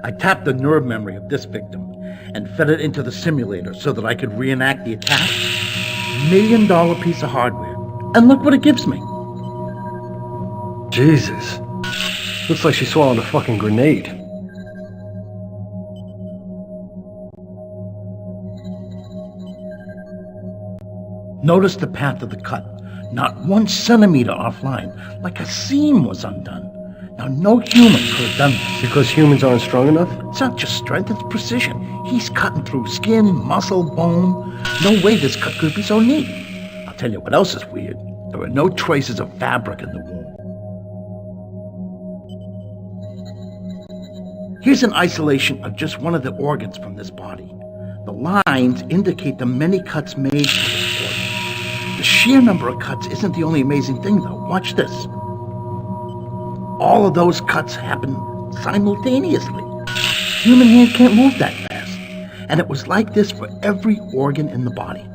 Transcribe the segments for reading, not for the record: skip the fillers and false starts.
I tapped the nerve memory of this victim and fed it into the simulator so that I could reenact the attack. $1 million piece of hardware. And look what it gives me. Jesus. Looks like she swallowed a fucking grenade. Notice the path of the cut. Not 1 centimeter offline, like a seam was undone. Now, no human could have done this. Because humans aren't strong enough? It's not just strength, it's precision. He's cutting through skin, muscle, bone. No way this cut could be so neat. I'll tell you what else is weird. There are no traces of fabric in the wound. Here's an isolation of just one of the organs from this body. The lines indicate the many cuts made for this organ. The sheer number of cuts isn't the only amazing thing, though. Watch this. All of those cuts happen simultaneously. Human hand can't move that fast. And it was like this for every organ in the body.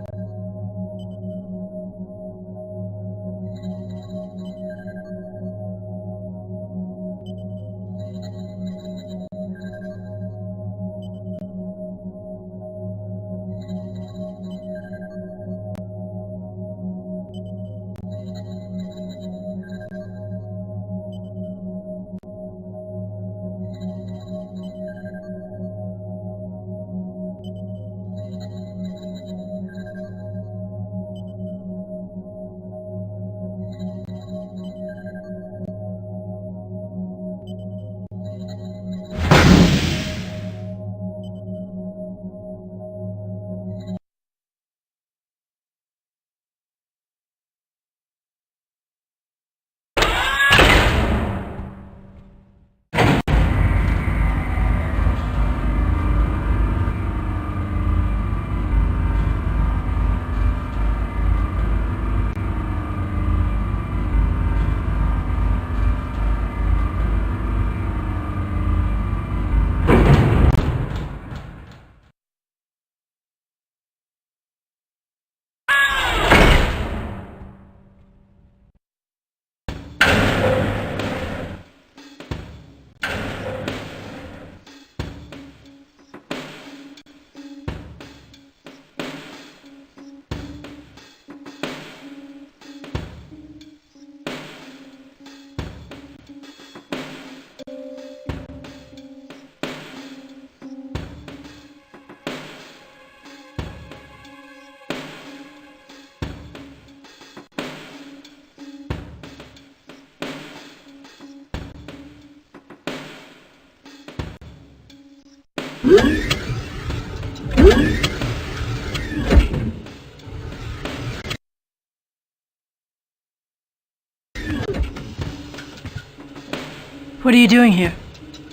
What are you doing here?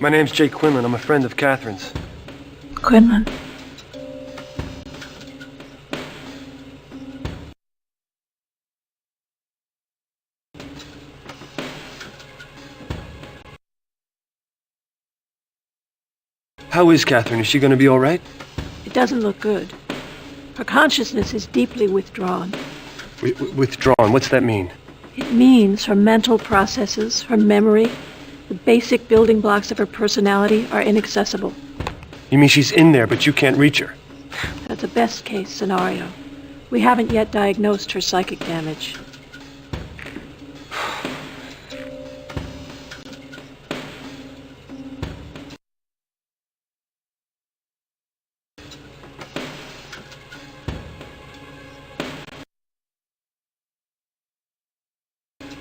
My name's Jake Quinlan. I'm a friend of Catherine's. Quinlan. How is Catherine? Is she gonna be alright? It doesn't look good. Her consciousness is deeply withdrawn. Withdrawn? What's that mean? It means her mental processes, her memory, the basic building blocks of her personality are inaccessible. You mean she's in there, but you can't reach her? That's a best-case scenario. We haven't yet diagnosed her psychic damage.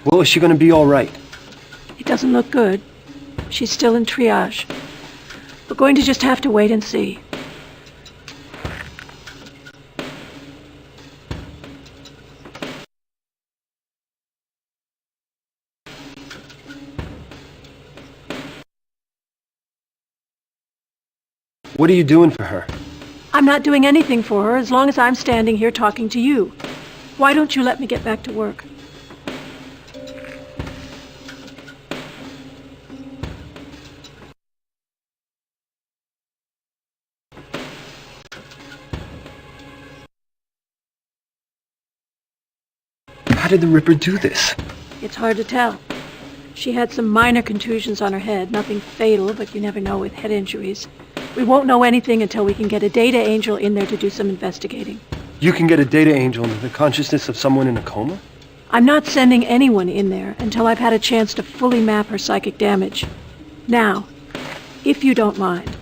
Well, is she gonna be alright? It doesn't look good. She's still in triage. We're going to just have to wait and see. What are you doing for her? I'm not doing anything for her as long as I'm standing here talking to you. Why don't you let me get back to work? How did the Ripper do this? It's hard to tell. She had some minor contusions on her head, nothing fatal, but you never know with head injuries. We won't know anything until we can get a data angel in there to do some investigating. You can get a data angel into the consciousness of someone in a coma? I'm not sending anyone in there until I've had a chance to fully map her psychic damage. Now, if you don't mind.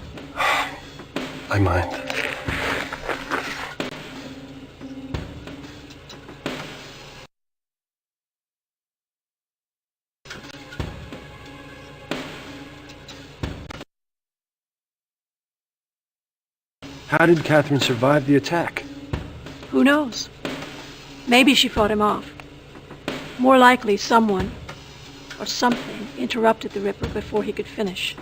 I mind. How did Catherine survive the attack? Who knows? Maybe she fought him off. More likely someone, or something, interrupted the Ripper before he could finish.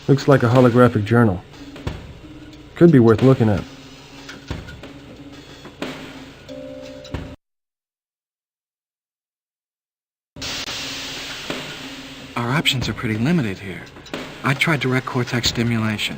Looks like a holographic journal. Could be worth looking at. Our options are pretty limited here. I tried direct cortex stimulation.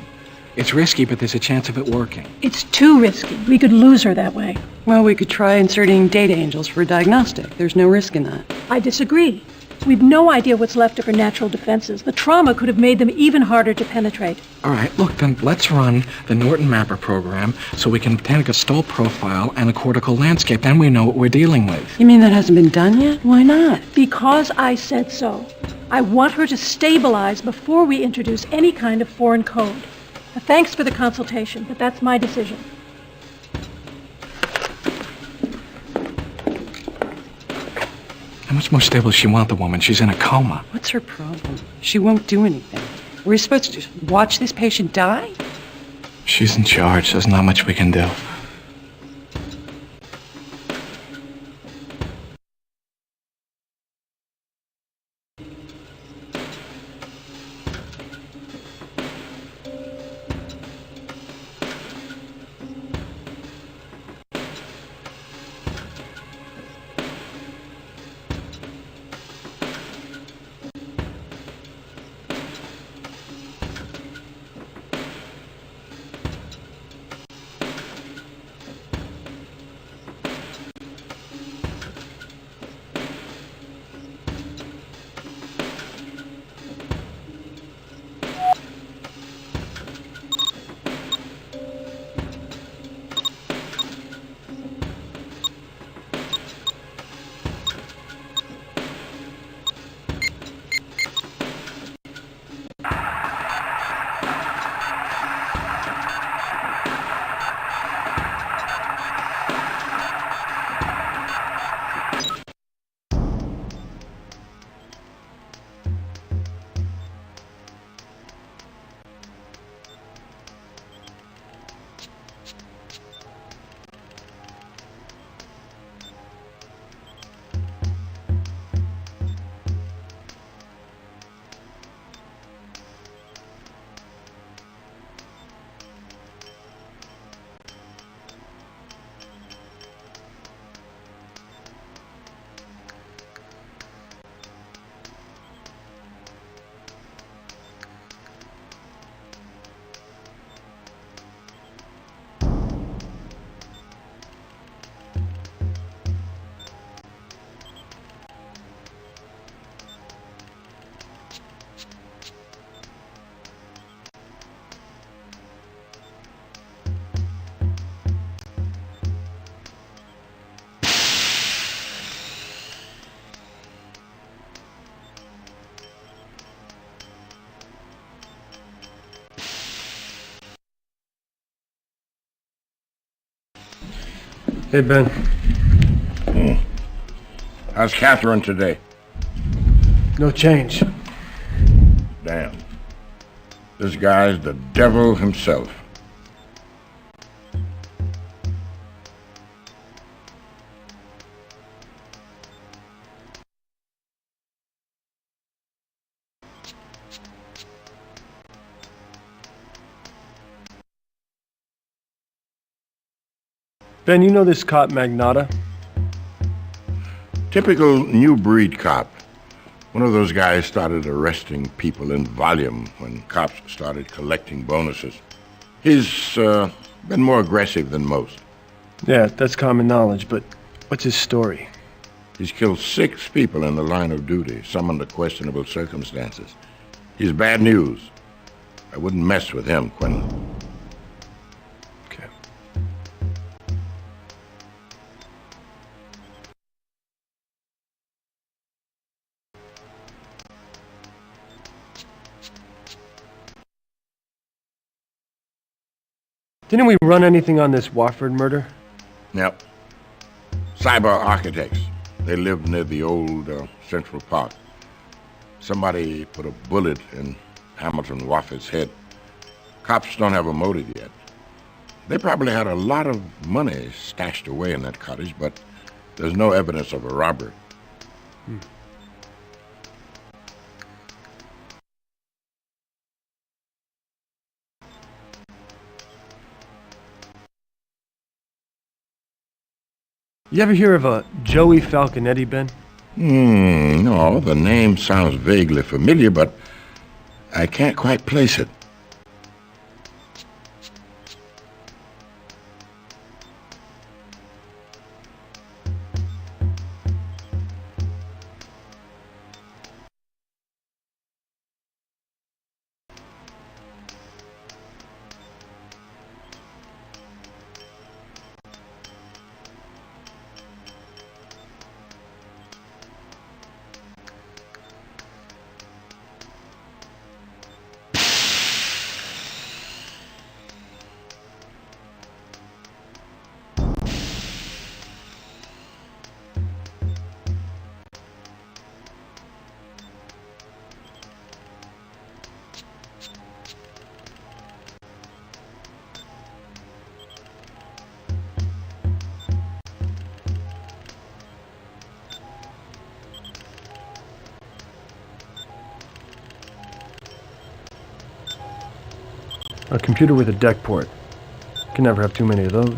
It's risky, but there's a chance of it working. It's too risky. We could lose her that way. Well, we could try inserting data angels for a diagnostic. There's no risk in that. I disagree. We've no idea what's left of her natural defenses. The trauma could have made them even harder to penetrate. All right, look, then let's run the Norton Mapper program so we can take a stall profile and a cortical landscape. Then we know what we're dealing with. You mean that hasn't been done yet? Why not? Because I said so. I want her to stabilize before we introduce any kind of foreign code. Thanks for the consultation, but that's my decision. How much more stable does she want the woman? She's in a coma. What's her problem? She won't do anything. We're supposed to just watch this patient die? She's in charge. There's not much we can do. Hey, Ben. How's Catherine today? No change. Damn. This guy's the devil himself. Ben, you know this cop Magnata? Typical new breed cop. One of those guys started arresting people in volume when cops started collecting bonuses. He's been more aggressive than most. Yeah, that's common knowledge, but what's his story? He's killed 6 people in the line of duty, some under questionable circumstances. He's bad news. I wouldn't mess with him, Quentin. Okay. Didn't we run anything on this Wofford murder? Yep. Cyber architects. They lived near the old Central Park. Somebody put a bullet in Hamilton Wofford's head. Cops don't have a motive yet. They probably had a lot of money stashed away in that cottage, but there's no evidence of a robbery. You ever hear of a Joey Falconetti, Ben? No, the name sounds vaguely familiar, but I can't quite place it. A computer with a deck port. Can never have too many of those.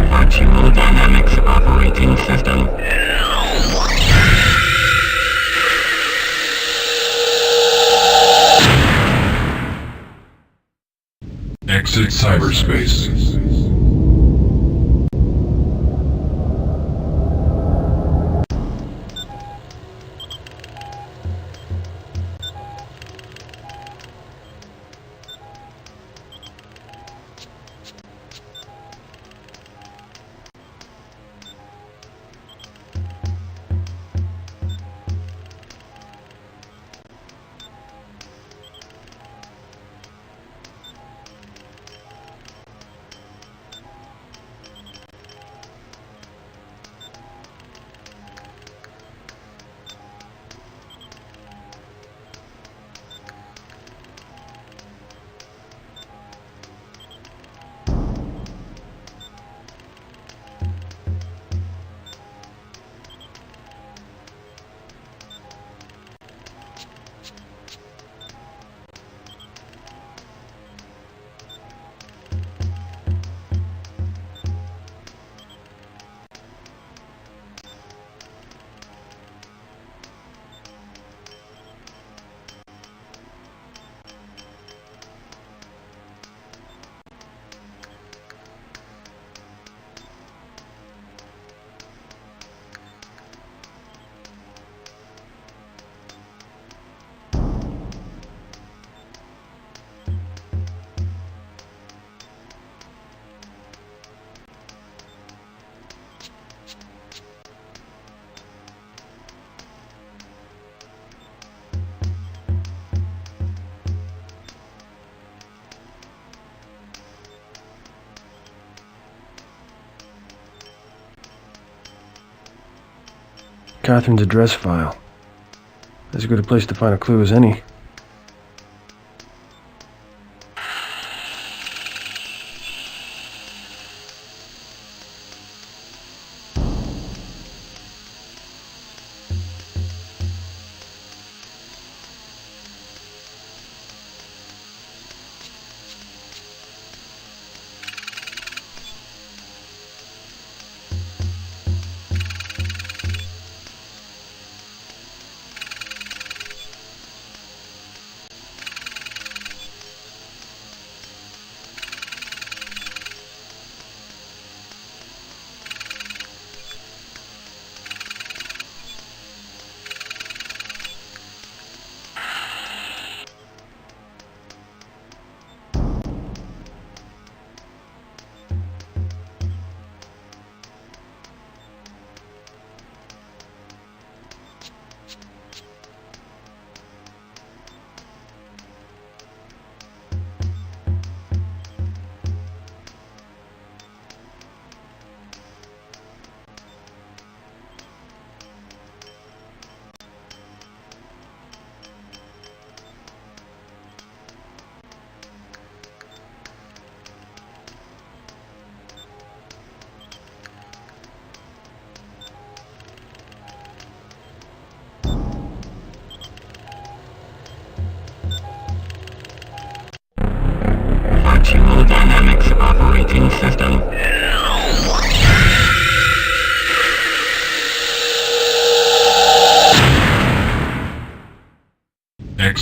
Functional Dynamics Operating System. Exit cyberspace. Catherine's address file. As good a place to find a clue as any.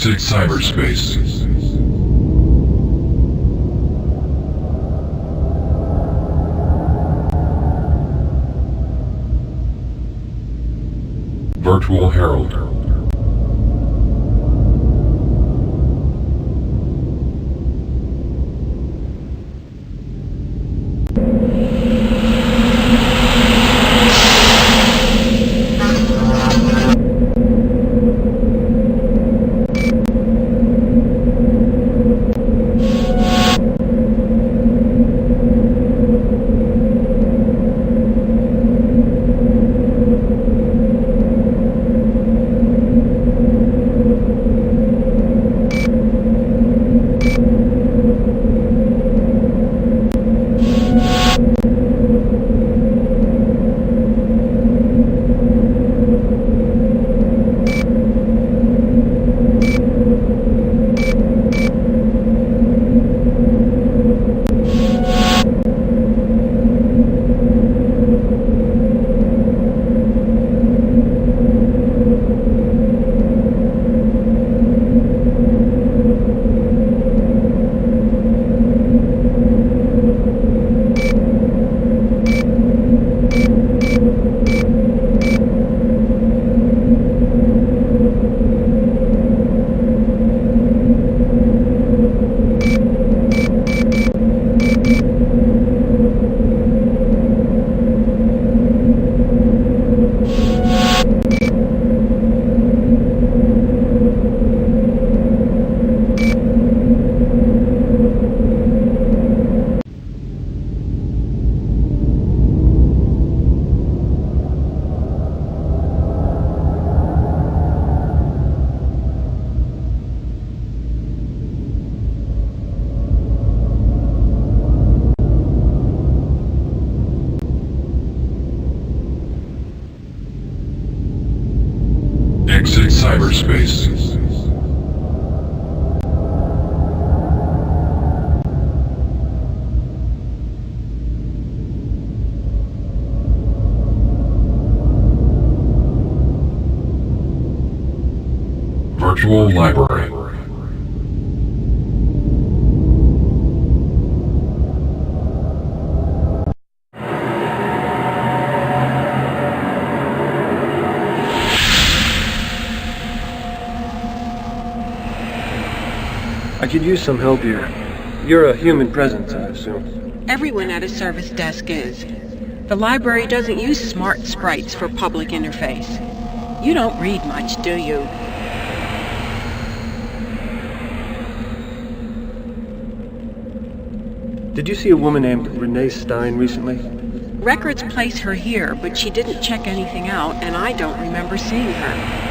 Exit cyberspace. Virtual Herald. Exit cyberspace. Virtual library. I could use some help here. You're a human presence, I assume. Everyone at a service desk is. The library doesn't use smart sprites for public interface. You don't read much, do you? Did you see a woman named Renee Stein recently? Records place her here, but she didn't check anything out, and I don't remember seeing her.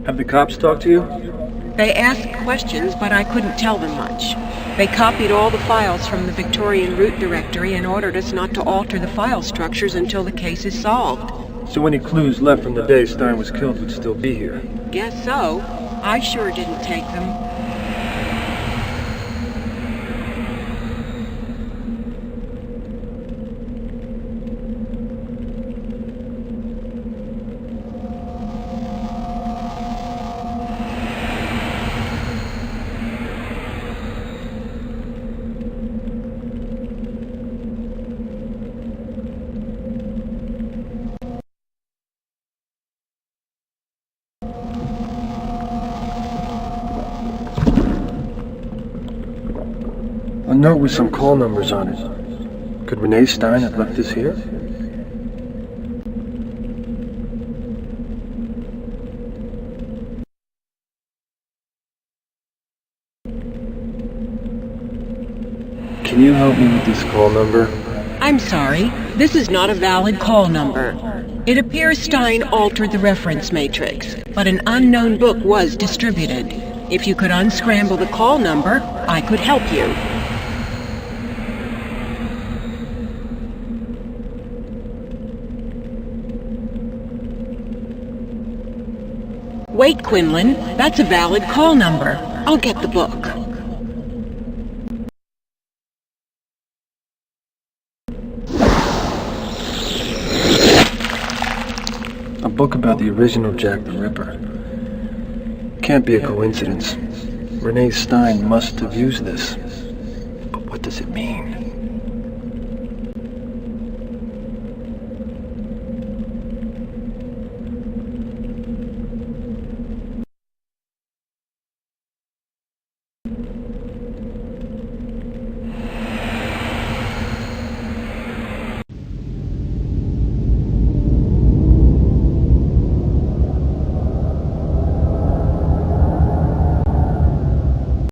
Have the cops talked to you? They asked questions, but I couldn't tell them much. They copied all the files from the Victorian root directory and ordered us not to alter the file structures until the case is solved. So any clues left from the day Stein was killed would still be here? Guess so. I sure didn't take them. A note with some call numbers on it. Could Renee Stein have left this here? Can you help me with this call number? I'm sorry, this is not a valid call number. It appears Stein altered the reference matrix, but an unknown book was distributed. If you could unscramble the call number, I could help you. Wait, Quinlan, that's a valid call number. I'll get the book. book about the original Jack the Ripper. Can't be a coincidence. Renee Stein must have used this. But what does it mean?